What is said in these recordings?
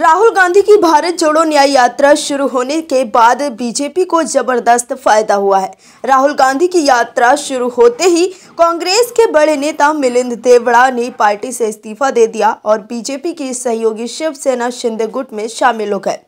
राहुल गांधी की भारत जोड़ो न्याय यात्रा शुरू होने के बाद बीजेपी को जबरदस्त फायदा हुआ है। राहुल गांधी की यात्रा शुरू होते ही कांग्रेस के बड़े नेता मिलिंद देवड़ा ने पार्टी से इस्तीफा दे दिया और बीजेपी की सहयोगी शिवसेना शिंदे गुट में शामिल हो गए।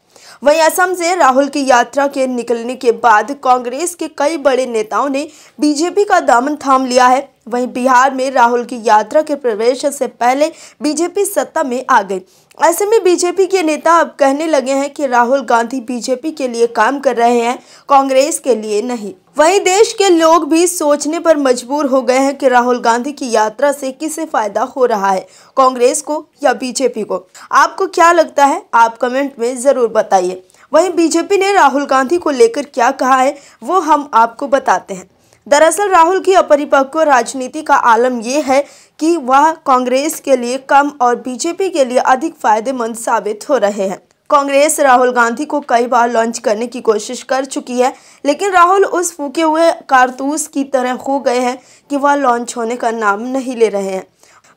वहीं असम से राहुल की यात्रा के निकलने के बाद कांग्रेस के कई बड़े नेताओं ने बीजेपी का दामन थाम लिया है। वहीं बिहार में राहुल की यात्रा के प्रवेश से पहले बीजेपी सत्ता में आ गई। ऐसे में बीजेपी के नेता अब कहने लगे हैं कि राहुल गांधी बीजेपी के लिए काम कर रहे हैं, कांग्रेस के लिए नहीं। वहीं देश के लोग भी सोचने पर मजबूर हो गए हैं कि राहुल गांधी की यात्रा से किसे फायदा हो रहा है, कांग्रेस को या बीजेपी को। आपको क्या लगता है, आप कमेंट में जरूर बताइए। वहीं बीजेपी ने राहुल गांधी को लेकर क्या कहा है वो हम आपको बताते हैं। दरअसल राहुल की अपरिपक्व राजनीति का आलम यह है कि वह कांग्रेस के लिए कम और बीजेपी के लिए अधिक फायदेमंद साबित हो रहे हैं। कांग्रेस राहुल गांधी को कई बार लॉन्च करने की कोशिश कर चुकी है, लेकिन राहुल उस फूके हुए कारतूस की तरह हो गए हैं कि वह लॉन्च होने का नाम नहीं ले रहे हैं।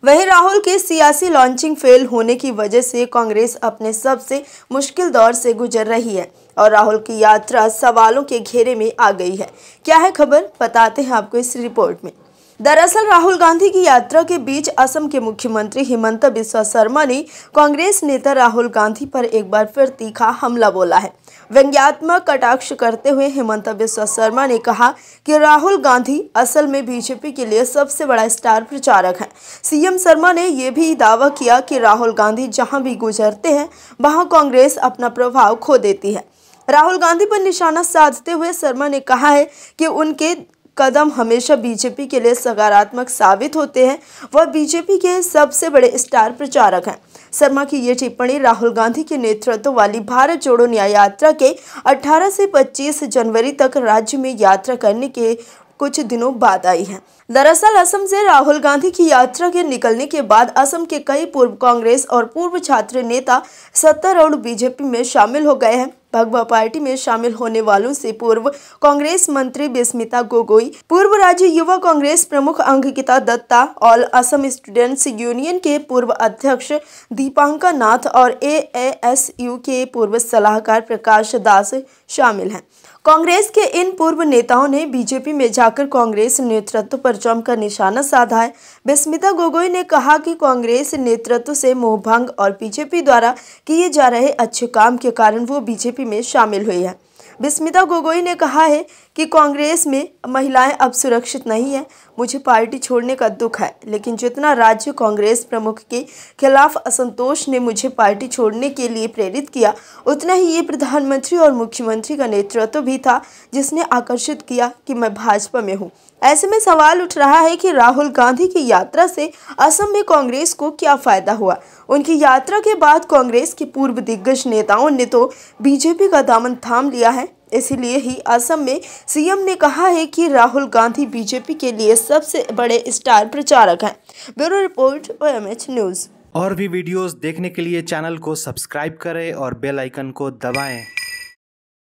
वहीं राहुल के सियासी लॉन्चिंग फेल होने की वजह से कांग्रेस अपने सबसे मुश्किल दौर से गुजर रही है और राहुल की यात्रा सवालों के घेरे में आ गई है। क्या है खबर, बताते हैं आपको इस रिपोर्ट में। दरअसल राहुल गांधी की यात्रा के बीच असम के मुख्यमंत्री हिमंता बिस्वा शर्मा ने कांग्रेस नेता राहुल गांधी पर एक बार फिर तीखा हमला बोला है। व्यंग्यात्मक कटाक्ष करते हुए हिमंता बिस्वा शर्मा ने कहा कि राहुल गांधी असल में बीजेपी के लिए सबसे बड़ा स्टार प्रचारक हैं। सीएम शर्मा ने यह भी दावा किया कि राहुल गांधी जहां भी गुजरते हैं वहां कांग्रेस अपना प्रभाव खो देती है। राहुल गांधी पर निशाना साधते हुए शर्मा ने कहा है कि उनके कदम हमेशा बीजेपी के लिए सकारात्मक साबित होते हैं। वह बीजेपी के सबसे बड़े स्टार प्रचारक हैं। शर्मा की ये टिप्पणी राहुल गांधी के नेतृत्व वाली भारत जोड़ो न्याय यात्रा के 18 से 25 जनवरी तक राज्य में यात्रा करने के कुछ दिनों बाद आई है। दरअसल असम से राहुल गांधी की यात्रा के निकलने के बाद असम के कई पूर्व कांग्रेस और पूर्व छात्र नेता सत्तारूढ़ बीजेपी में शामिल हो गए हैं। भगवा पार्टी में शामिल होने वालों से पूर्व कांग्रेस मंत्री बिस्मिता गोगोई, पूर्व राज्य युवा कांग्रेस प्रमुख Ankita Dutta, all Assam students union के पूर्व अध्यक्ष दीपांकर नाथ और AASU के पूर्व सलाहकार प्रकाश दास शामिल हैं। कांग्रेस के इन पूर्व नेताओं ने बीजेपी में जाकर कांग्रेस नेतृत्व पर जमकर निशाना साधा है। बिस्मिता गोगोई ने कहा कि कांग्रेस नेतृत्व से मोहभंग और बीजेपी द्वारा किए जा रहे अच्छे काम के कारण वो बीजेपी में शामिल हुई है। बिस्मिता गोगोई ने कहा है कि कांग्रेस में महिलाएं अब सुरक्षित नहीं है। मुझे पार्टी छोड़ने का दुख है, लेकिन जितना राज्य कांग्रेस प्रमुख के खिलाफ असंतोष ने मुझे पार्टी छोड़ने के लिए प्रेरित किया, उतना ही ये प्रधानमंत्री और मुख्यमंत्री का नेतृत्व भी था जिसने आकर्षित किया कि मैं भाजपा में हूँ। ऐसे में सवाल उठ रहा है कि राहुल गांधी की यात्रा से असम में कांग्रेस को क्या फायदा हुआ। उनकी यात्रा के बाद कांग्रेस के पूर्व दिग्गज नेताओं ने तो बीजेपी का दामन थाम लिया है। इसीलिए ही असम में सीएम ने कहा है कि राहुल गांधी बीजेपी के लिए सबसे बड़े स्टार प्रचारक हैं। Bureau report OMH news. और भी वीडियोस देखने के लिए चैनल को सब्सक्राइब करें और बेल आइकन को दबाएं।